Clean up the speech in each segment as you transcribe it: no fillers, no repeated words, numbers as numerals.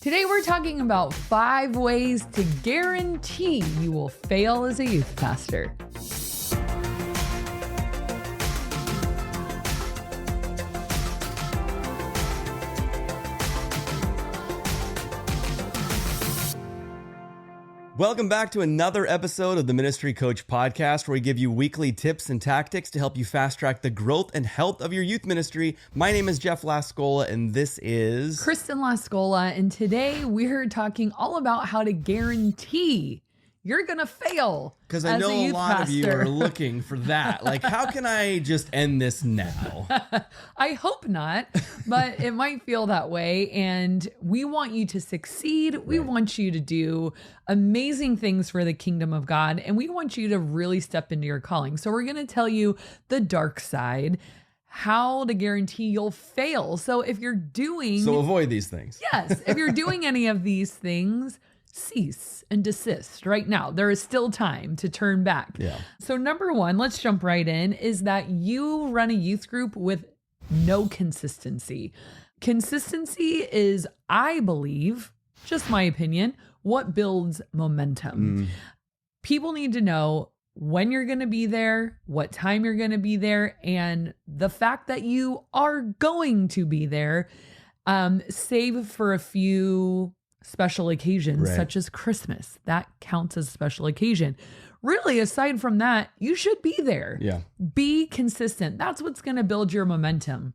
Today we're talking about 5 ways to guarantee you will fail as a youth pastor. Welcome back to another episode of the Ministry Coach Podcast, where we give you weekly tips and tactics to help you fast track the growth and health of your youth ministry. My name is Jeff Lascola, and this is Kristen Lascola, and today we're talking all about how to guarantee you're going to fail. Because I know a lot of you are looking for that. Like, how can I just end this now? I hope not, but it might feel that way. And we want you to succeed. We want you to do amazing things for the kingdom of God. And we want you to really step into your calling. So we're going to tell you the dark side, how to guarantee you'll fail. So if you're doing... So avoid these things. Yes. If you're doing any of these things, cease and desist right now. There is still time to turn back. Yeah. So number one, let's jump right in, is that you run a youth group with no consistency. Consistency is, I believe, just my opinion, what builds momentum. People need to know when you're going to be there, what time you're going to be there, and the fact that you are going to be there, save for a few special occasions, such as Christmas. That counts as a special occasion. Really, aside from that, you should be there. Yeah. Be consistent. That's what's going to build your momentum.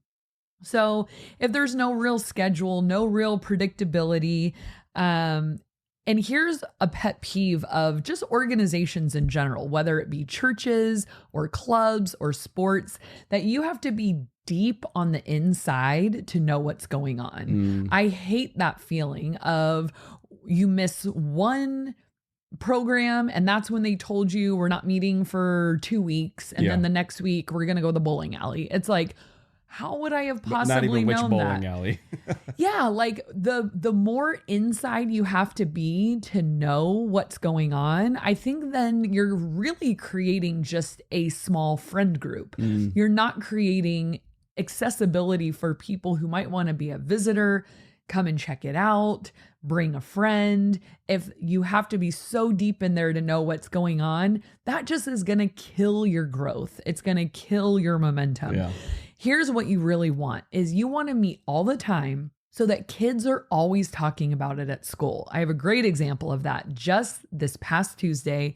So if there's no real schedule, no real predictability, and here's a pet peeve of just organizations in general, whether it be churches or clubs or sports, that you have to be deep on the inside to know what's going on. I hate that feeling of you miss one program and that's when they told you we're not meeting for 2 weeks. And then the next week we're going to go to the bowling alley. It's like, how would I have possibly known that? Not even which bowling alley. Yeah, like the more inside you have to be to know what's going on, I think then you're really creating just a small friend group. You're not creating accessibility for people who might want to be a visitor, come and check it out, bring a friend. If you have to be so deep in there to know what's going on, that just is going to kill your growth. It's going to kill your momentum. Yeah. Here's what you really want is you want to meet all the time so that kids are always talking about it at school. I have a great example of that. Just this past Tuesday,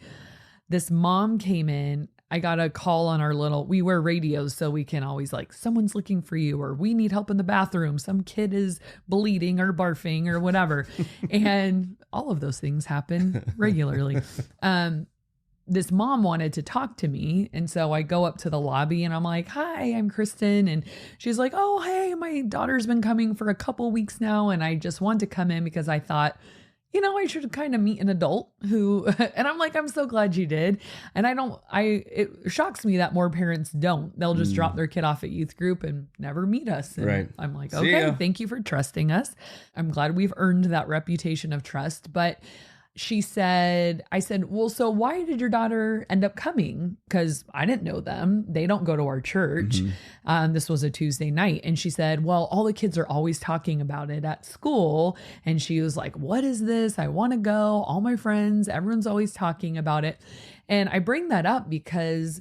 this mom came in. I got a call on we wear radios so we can always someone's looking for you, or we need help in the bathroom. Some kid is bleeding or barfing or whatever. And all of those things happen regularly. This mom wanted to talk to me. And so I go up to the lobby and I'm like, hi, I'm Kristen. And she's like, oh, hey, my daughter's been coming for a couple weeks now. And I just wanted to come in because I thought, I should kind of meet an adult who, and I'm like, I'm so glad you did. And it shocks me that more parents don't. They'll just drop their kid off at youth group and never meet us. And I'm like, okay, thank you for trusting us. I'm glad we've earned that reputation of trust. But I said, well, so why did your daughter end up coming? Because I didn't know them. They don't go to our church. This was a Tuesday night. And she said, well, all the kids are always talking about it at school. And she was like, what is this? I want to go. All my friends, everyone's always talking about it. And I bring that up because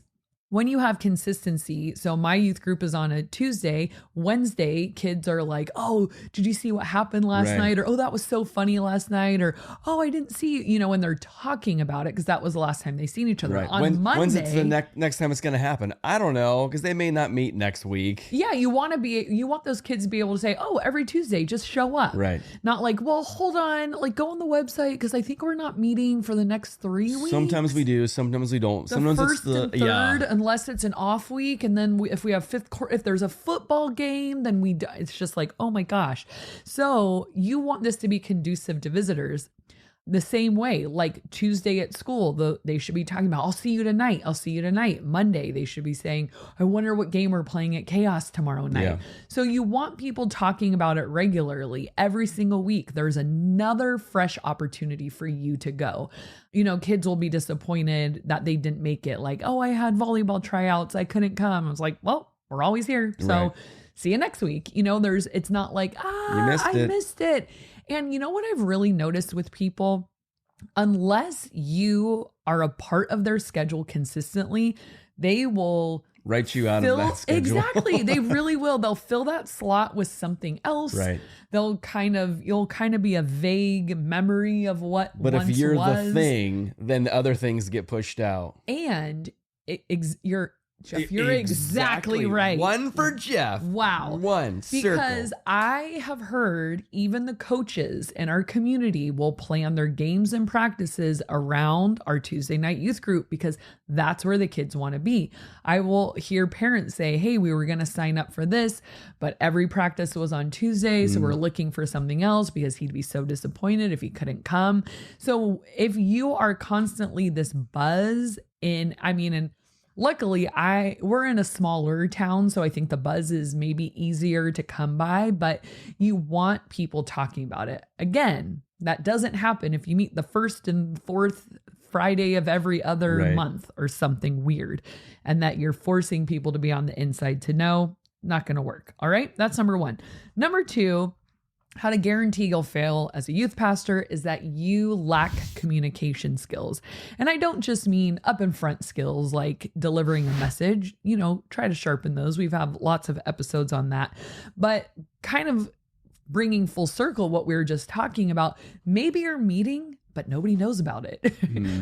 when you have consistency, so my youth group is on a Tuesday, Wednesday, kids are like, oh, did you see what happened last night? Or, oh, that was so funny last night. Or, oh, I didn't see you, when they're talking about it, because that was the last time they seen each other. On Monday. When's it the next time it's going to happen? I don't know, because they may not meet next week. Yeah, you want those kids to be able to say, oh, every Tuesday, just show up. Right. Not like, well, hold on, go on the website, because I think we're not meeting for the next 3 weeks. Sometimes we do, sometimes we don't. Sometimes first and third, unless it's an off week. And then if we have if there's a football game, then it's just like, oh my gosh. So you want this to be conducive to visitors. The same way, like Tuesday at school, they should be talking about, I'll see you tonight. I'll see you tonight. Monday, they should be saying, I wonder what game we're playing at Chaos tomorrow night. Yeah. So you want people talking about it regularly. Every single week, there's another fresh opportunity for you to go. Kids will be disappointed that they didn't make it. Like, oh, I had volleyball tryouts. I couldn't come. I was like, well, we're always here. So see you next week. It's not like, I missed it. And you know what I've really noticed with people? Unless you are a part of their schedule consistently, they will write you out of that schedule. Exactly. They really will. They'll fill that slot with something else. Right. You'll kind of be a vague memory of what But once if you're was. the thing, then the other things get pushed out. And Jeff, you're exactly right. One for Jeff. Wow. One circle. Because I have heard even the coaches in our community will plan their games and practices around our Tuesday night youth group because that's where the kids want to be. I will hear parents say, hey, we were going to sign up for this, but every practice was on Tuesday. So we're looking for something else because he'd be so disappointed if he couldn't come. So if you are constantly this buzz and luckily, we're in a smaller town, so I think the buzz is maybe easier to come by, but you want people talking about it. Again, that doesn't happen if you meet the first and fourth Friday of every other month or something weird, and that you're forcing people to be on the inside to know. Not going to work. All right, that's number one. Number two, how to guarantee you'll fail as a youth pastor is that you lack communication skills. And I don't just mean up and front skills like delivering a message, try to sharpen those. We've had lots of episodes on that, but kind of bringing full circle what we were just talking about. Maybe you're meeting, but nobody knows about it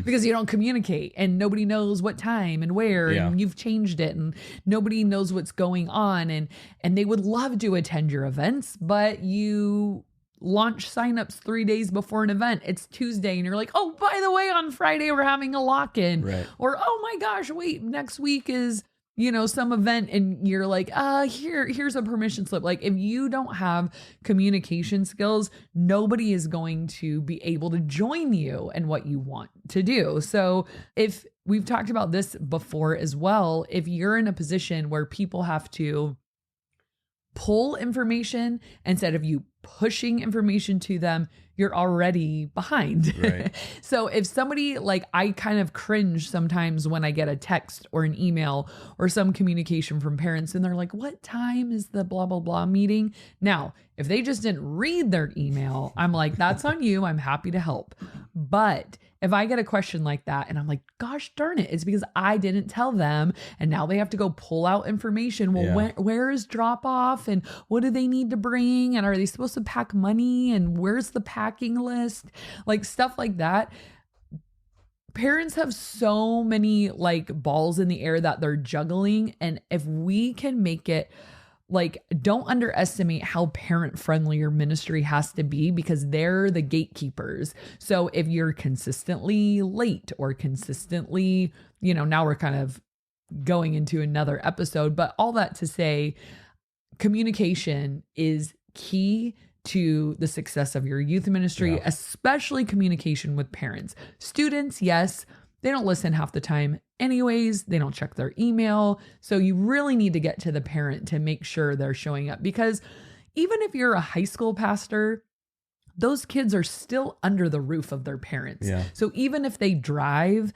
because you don't communicate and nobody knows what time and where and you've changed it and nobody knows what's going on and they would love to attend your events, but you launch signups 3 days before an event. It's Tuesday and you're like, oh, by the way, on Friday we're having a lock-in or, oh my gosh, wait, next week is some event and you're like, here's a permission slip. Like if you don't have communication skills, nobody is going to be able to join you in what you want to do. So if we've talked about this before as well, if you're in a position where people have to pull information instead of you pushing information to them, you're already behind. Right. So if somebody I kind of cringe sometimes when I get a text or an email or some communication from parents and they're like, what time is the blah, blah, blah meeting? Now, if they just didn't read their email, I'm like, that's on you. I'm happy to help. But if I get a question like that and I'm like, gosh darn it, it's because I didn't tell them. And now they have to go pull out information. Well, where is drop off and what do they need to bring? And are they supposed to pack money? And where's the packing list? Like stuff like that. Parents have so many balls in the air that they're juggling. And if we can make it don't underestimate how parent friendly your ministry has to be because they're the gatekeepers. So if you're consistently late or consistently, now we're kind of going into another episode, but all that to say, communication is key to the success of your youth ministry, especially communication with parents. Students, yes, they don't listen half the time anyways. They don't check their email. So you really need to get to the parent to make sure they're showing up because even if you're a high school pastor, those kids are still under the roof of their parents. Yeah. So even if they drive,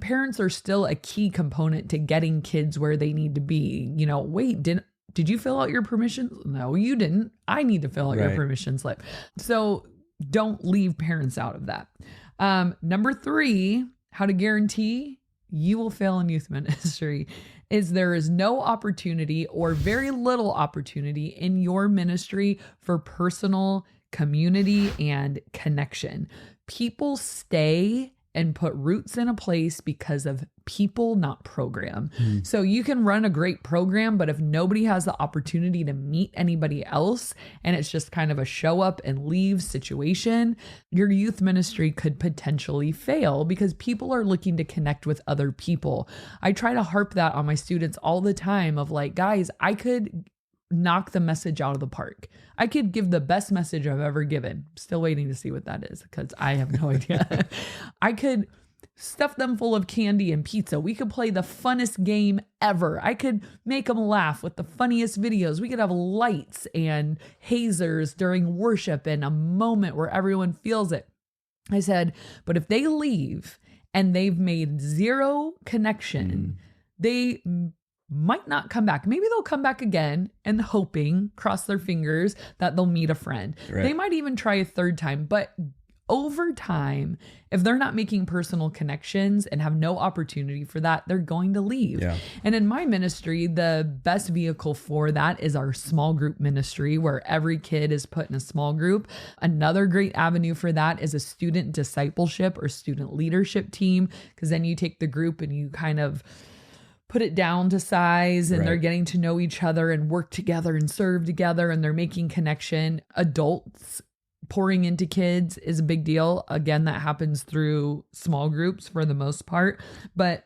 parents are still a key component to getting kids where they need to be. Wait, did you fill out your permission? No, you didn't. I need to fill out your permission slip. So don't leave parents out of that. Number 3, how to guarantee you will fail in youth ministry is there is no opportunity or very little opportunity in your ministry for personal community and connection. People stay and put roots in a place because of people, not program. So you can run a great program, but if nobody has the opportunity to meet anybody else and it's just kind of a show up and leave situation, your youth ministry could potentially fail because people are looking to connect with other people. I try to harp that on my students all the time of guys, I could knock the message out of the park. I could give the best message I've ever given. Still waiting to see what that is because I have no idea. I could stuff them full of candy and pizza. We could play the funnest game ever. I could make them laugh with the funniest videos. We could have lights and hazers during worship and a moment where everyone feels it. I said, but if they leave and they've made zero connection, they might not come back. Maybe they'll come back again and hoping, cross their fingers, that they'll meet a friend. Right. They might even try a third time, but over time, if they're not making personal connections and have no opportunity for that, they're going to leave. Yeah. And in my ministry, the best vehicle for that is our small group ministry, where every kid is put in a small group. Another great avenue for that is a student discipleship or student leadership team, because then you take the group and you kind of put it down to size, and they're getting to know each other and work together and serve together, and they're making connection. Adults pouring into kids is a big deal. Again, that happens through small groups for the most part, but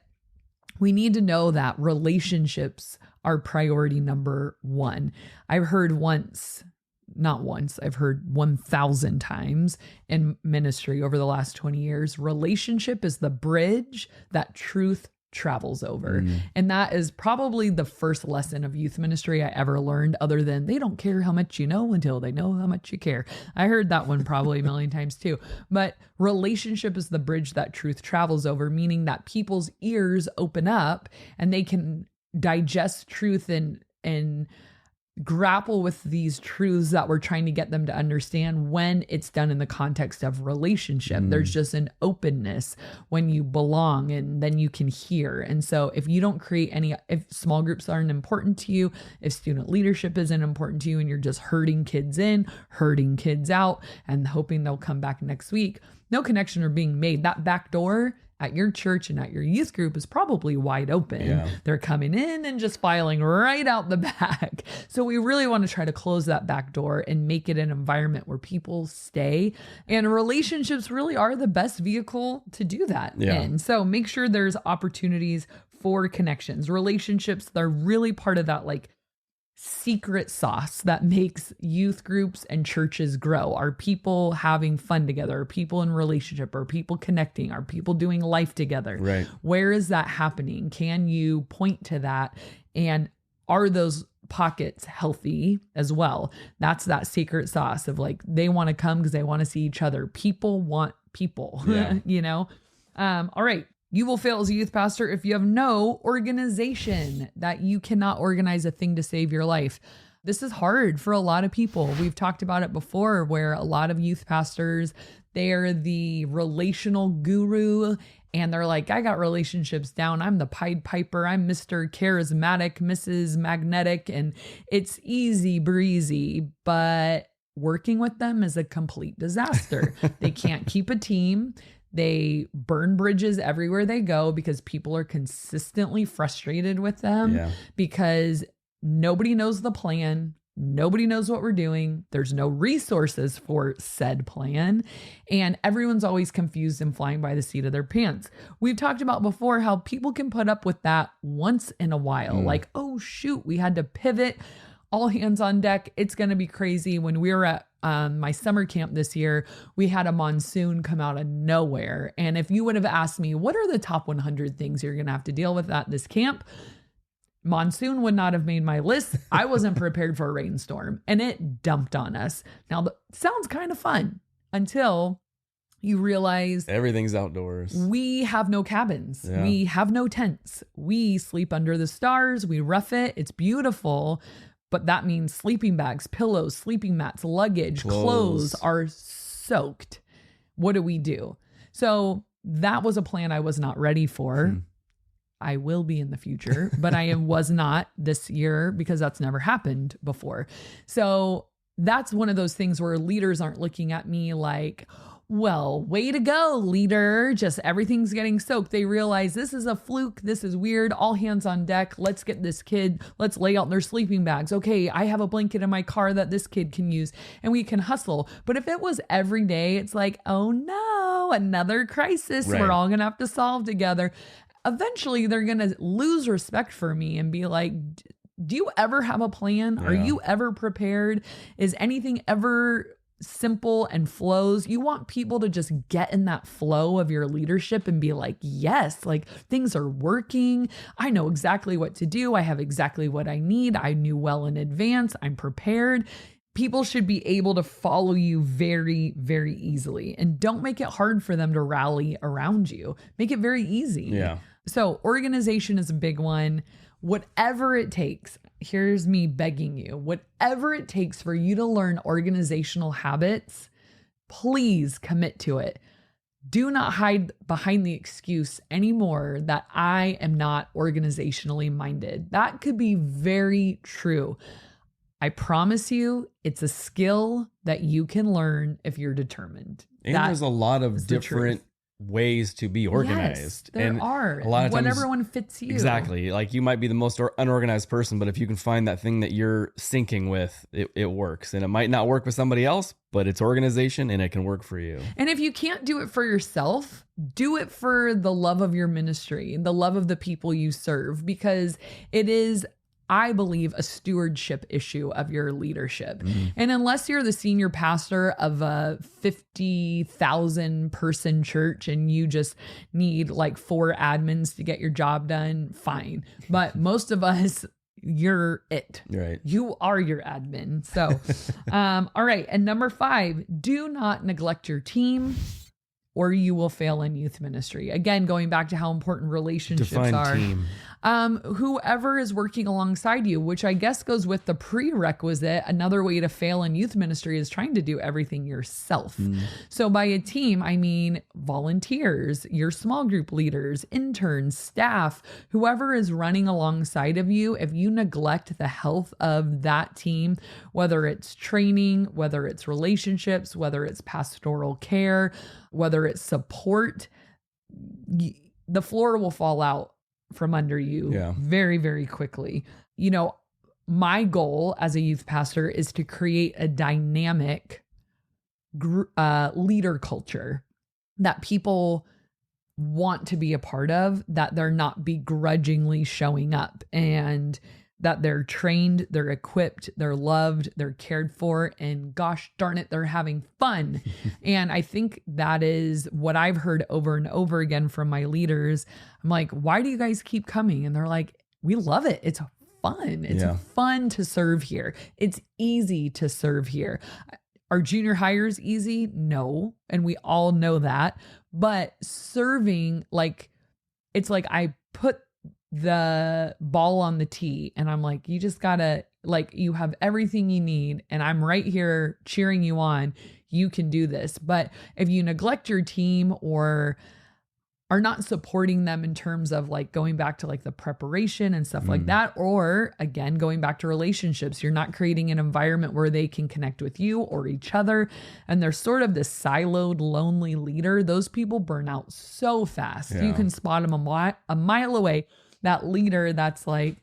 we need to know that relationships are priority number one. I've heard I've heard 1,000 times in ministry over the last 20 years, relationship is the bridge that truth travels over. And that is probably the first lesson of youth ministry I ever learned, other than they don't care how much you know until they know how much you care. I heard that one probably a million times too. But relationship is the bridge that truth travels over, meaning that people's ears open up and they can digest truth and grapple with these truths that we're trying to get them to understand when it's done in the context of relationship. There's just an openness when you belong, and then you can hear. And so if you don't create if small groups aren't important to you, if student leadership isn't important to you, and you're just herding kids in, herding kids out, and hoping they'll come back next week, no connection are being made. That back door at your church and at your youth group is probably wide open. Yeah. They're coming in and just filing right out the back. So we really want to try to close that back door and make it an environment where people stay. And relationships really are the best vehicle to do that in. So make sure there's opportunities for connections. Relationships, they're really part of that like secret sauce that makes youth groups and churches grow. Are people having fun together? Are people in relationship? Are people connecting? Are people doing life together? Right. Where is that happening? Can you point to that? And are those pockets healthy as well? That's that secret sauce of like, they want to come because they want to see each other. People want people, you know? All right. You will fail as a youth pastor if you have no organization, that you cannot organize a thing to save your life. This is hard for a lot of people. We've talked about it before, where a lot of youth pastors, they're the relational guru, and they're like, I got relationships down. I'm the Pied Piper. I'm Mr. Charismatic, Mrs. Magnetic, and it's easy breezy. But working with them is a complete disaster. They can't keep a team. They burn bridges everywhere they go because people are consistently frustrated with them because nobody knows the plan. Nobody knows what we're doing. There's no resources for said plan. And everyone's always confused and flying by the seat of their pants. We've talked about before how people can put up with that once in a while. Like, oh, shoot, we had to pivot. All hands on deck. It's going to be crazy. When we were at my summer camp this year, we had a monsoon come out of nowhere. And if you would have asked me, what are the top 100 things you're going to have to deal with at this camp? Monsoon would not have made my list. I wasn't prepared for a rainstorm, and it dumped on us. Now, sounds kind of fun until you realize everything's outdoors. We have no cabins. Yeah. We have no tents. We sleep under the stars. We rough it. It's beautiful. But that means sleeping bags, pillows, sleeping mats, luggage, clothes are soaked. What do we do? So that was a plan I was not ready for. I will be in the future, but I was not this year because that's never happened before. So that's one of those things where leaders aren't looking at me like, well, way to go, leader. Just everything's getting soaked. They realize this is a fluke. This is weird. All hands on deck. Let's get this kid. Let's lay out their sleeping bags. Okay, I have a blanket in my car that this kid can use, and we can hustle. But if it was every day, it's like, oh no, another crisis we're all going to have to solve together. Eventually, they're going to lose respect for me and be like, do you ever have a plan? Are you ever prepared? Is anything ever simple and flows? You want people to just get in that flow of your leadership and be like, yes, like things are working. I know exactly what to do. I have exactly what I need. I knew well in advance. I'm prepared. People should be able to follow you very, very easily, and don't make it hard for them to rally around you. Make it very easy. Yeah. So organization is a big one. whatever it takes, here's me begging you, whatever it takes for you to learn organizational habits, please commit to it. Do not hide behind the excuse anymore that I am not organizationally minded. That could be very true. I promise you, it's a skill that you can learn if you're determined. And there's a lot of different ways to be organized. Yes, there are. A lot of times, whatever one fits you. Exactly. Like you might be the most unorganized person, but if you can find that thing that you're syncing with, it works. And it might not work with somebody else, but it's organization and it can work for you. And if you can't do it for yourself, do it for the love of your ministry, the love of the people you serve, because it is, I believe, a stewardship issue of your leadership. And unless you're the senior pastor of a 50,000 person church and you just need like 4 admins to get your job done, fine. But most of us, you're it. Right. You are your admin. So, all right. And number 5, do not neglect your team, or you will fail in youth ministry. Again, going back to how important relationships are. Team. Whoever is working alongside you, which I guess goes with the prerequisite. Another way to fail in youth ministry is trying to do everything yourself. So by a team, I mean volunteers, your small group leaders, interns, staff, whoever is running alongside of you. If you neglect the health of that team, whether it's training, whether it's relationships, whether it's pastoral care, whether it's support, the floor will fall out from under you very, very quickly. You know, my goal as a youth pastor is to create a dynamic leader culture that people want to be a part of, that they're not begrudgingly showing up, and that they're trained, they're equipped, they're loved, they're cared for, and gosh darn it, they're having fun. And I think that is what I've heard over and over again from my leaders. I'm like, why do you guys keep coming? And they're like, we love it. It's fun. It's fun to serve here. It's easy to serve here. Are junior hires easy? No. And we all know that. But serving, like, it's like I put the ball on the tee and I'm like, you just gotta, like, you have everything you need and I'm right here cheering you on. You can do this. But if you neglect your team or are not supporting them in terms of like going back to like the preparation and stuff like that, or again, going back to relationships, you're not creating an environment where they can connect with you or each other. And they're sort of this siloed, lonely leader. Those people burn out so fast. You can spot them a mile away. That leader that's like,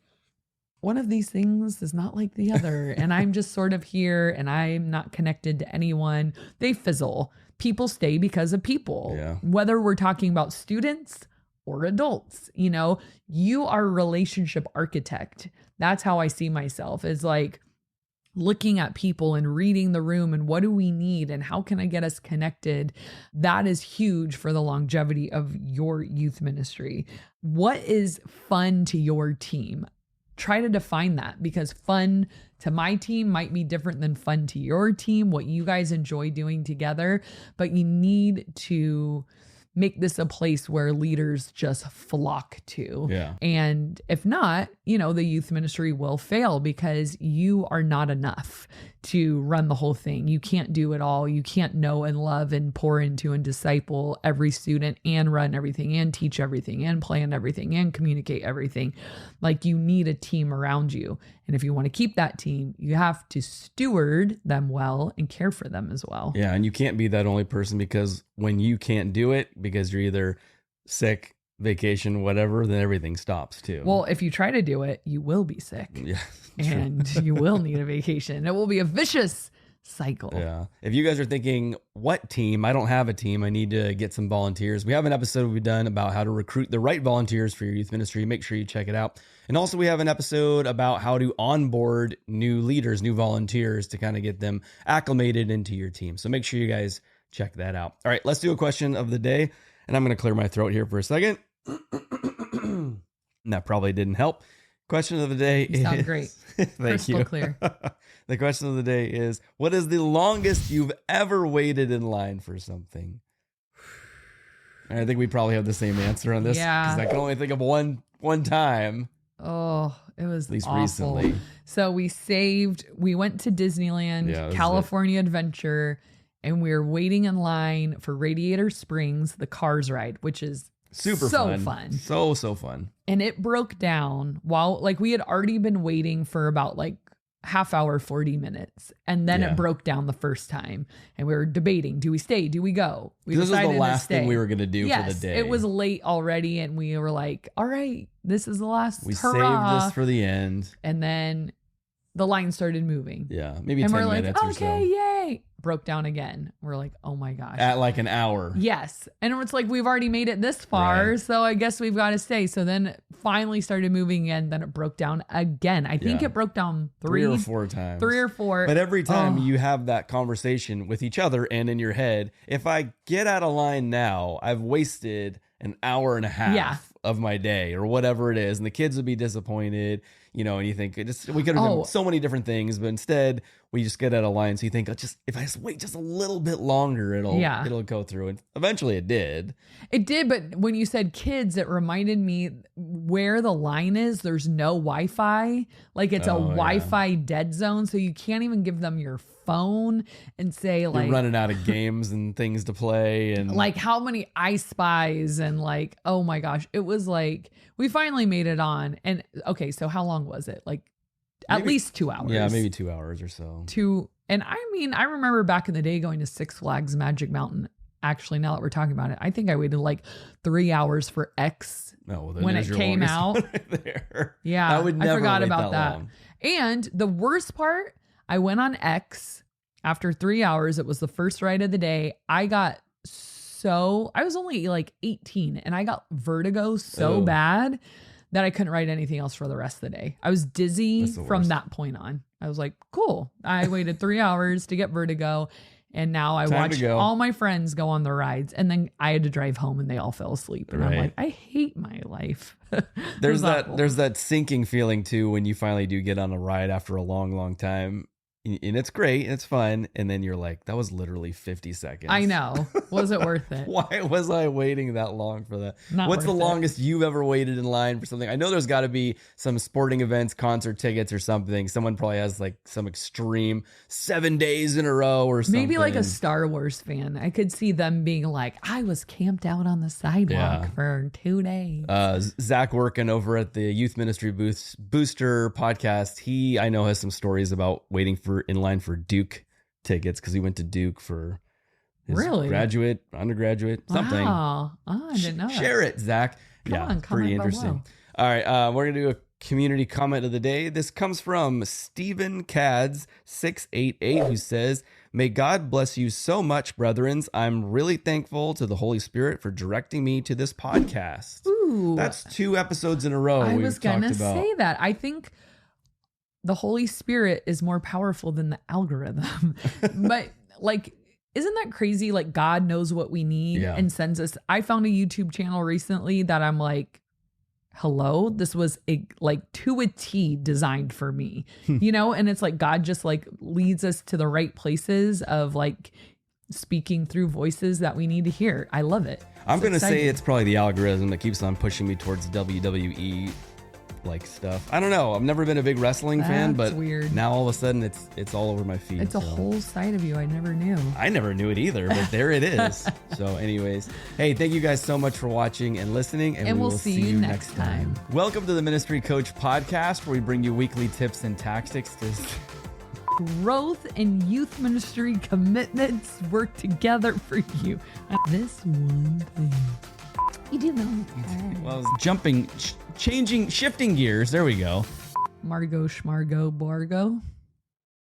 one of these things is not like the other. And I'm just sort of here and I'm not connected to anyone. They fizzle. People stay because of people, whether we're talking about students or adults. You know, you are a relationship architect. That's how I see myself, is like looking at people and reading the room and what do we need and how can I get us connected? That is huge for the longevity of your youth ministry. What is fun to your team? Try to define that, because fun to my team might be different than fun to your team, what you guys enjoy doing together. But you need to make this a place where leaders just flock to. And if not, you know, the youth ministry will fail because you are not enough to run the whole thing. You can't do it all. You can't know and love and pour into and disciple every student and run everything and teach everything and plan everything and communicate everything. Like, you need a team around you. And if you want to keep that team, you have to steward them well and care for them as well. Yeah. And you can't be that only person, because when you can't do it because you're either sick, vacation, whatever, then everything stops too. Well, if you try to do it, you will be sick. And you will need a vacation. It will be a vicious cycle. Yeah. If you guys are thinking, what team? I don't have a team. I need to get some volunteers. We have an episode we've done about how to recruit the right volunteers for your youth ministry. Make sure you check it out. And also we have an episode about how to onboard new leaders, new volunteers, to kind of get them acclimated into your team. So make sure you guys check that out. All right, let's do a question of the day. And I'm going to clear my throat here for a second. And that probably didn't help. Question of the day is... Sound great. Thank you. Clear. The question of the day is, what is the longest you've ever waited in line for something? And I think we probably have the same answer on this. Yeah. Because I can only think of one time. Oh, it was At least awful. recently. So we went to Disneyland, California Adventure, and we were waiting in line for Radiator Springs, the Cars ride, which is super fun. So fun. And it broke down while like we had already been waiting for about like half hour, 40 minutes. And then it broke down the first time. And we were debating, do we stay? Do we go? This was the last thing we were going to do for the day. It was late already. And we were like, all right, this is the last. We hurrah. saved this for the end. And then the line started moving. Yeah, maybe and 10 we're minutes like, or so. okay, yay. Broke down again. We're like, oh my gosh. At like an hour. Yes. And it's like, we've already made it this far. Right. So I guess we've got to stay. So then it finally started moving again. Then it broke down again. I think it broke down three or four times. But every time you have that conversation with each other and in your head, if I get out of line now, I've wasted an hour and a half of my day or whatever it is. And the kids would be disappointed, you know, and you think we could have done so many different things, but instead we just get out of line. So you think, if I just wait just a little bit longer, it'll go through. And eventually it did. It did. But when you said kids, it reminded me where the line is. There's no Wi-Fi. Like it's a Wi-Fi dead zone. So you can't even give them your phone and say like, you're running out of games and things to play. And like how many I Spies and like, oh my gosh, it was like, we finally made it on. And okay, so how long was it? Like at least 2 hours. Yeah, maybe 2 hours or so. And I mean, I remember back in the day going to Six Flags Magic Mountain. Actually, now that we're talking about it, I think I waited like 3 hours for X when it came out. There. Yeah, I would never I forgot wait about that. long. And the worst part, I went on X after 3 hours. It was the first ride of the day. I was only like 18 and I got vertigo so bad that I couldn't ride anything else for the rest of the day. I was dizzy from that point on. I was like, cool. I waited 3 hours to get vertigo. And now I watch all my friends go on the rides. And then I had to drive home and they all fell asleep. And I'm like, I hate my life. There's that sinking feeling too when you finally do get on a ride after a long, long time. And it's great and it's fun. And then you're like, that was literally 50 seconds. I know. Was it worth it? Why was I waiting that long for that? Not What's the worth it. longest you've ever waited in line for something? I know there's got to be some sporting events, concert tickets or something. Someone probably has like some extreme 7 days in a row or something. Maybe like a Star Wars fan. I could see them being like, I was camped out on the sidewalk for 2 days. Zach working over at the Youth Ministry Booster podcast. I know has some stories about waiting in line for Duke tickets because he went to Duke for his graduate, undergraduate, something. Wow. Oh, I didn't know that. Share it, Zach. Pretty interesting. All right, we're going to do a community comment of the day. This comes from Stephen Cads 688 who says, "May God bless you so much, brethrens. I'm really thankful to the Holy Spirit for directing me to this podcast." Ooh. That's 2 episodes in a row I we've was talked going to about. say that. I think the Holy Spirit is more powerful than the algorithm. But like, isn't that crazy? Like God knows what we need and sends us. I found a YouTube channel recently that I'm like, hello, this was to a T designed for me, you know? And it's like, God just like leads us to the right places of like speaking through voices that we need to hear. I love it. I'm going to say it's probably the algorithm that keeps on pushing me towards WWE like stuff. I don't know. I've never been a big wrestling fan, but weird. Now all of a sudden it's all over my feed. It's a whole side of you I never knew. I never knew it either, but there it is. So anyways, hey, thank you guys so much for watching and listening, and we will see you next time. Welcome to the Ministry Coach Podcast, where we bring you weekly tips and tactics to growth and youth ministry commitments work together for you. This one thing. You do know. Well, shifting gears. There we go. Margot Schmargo Borgo.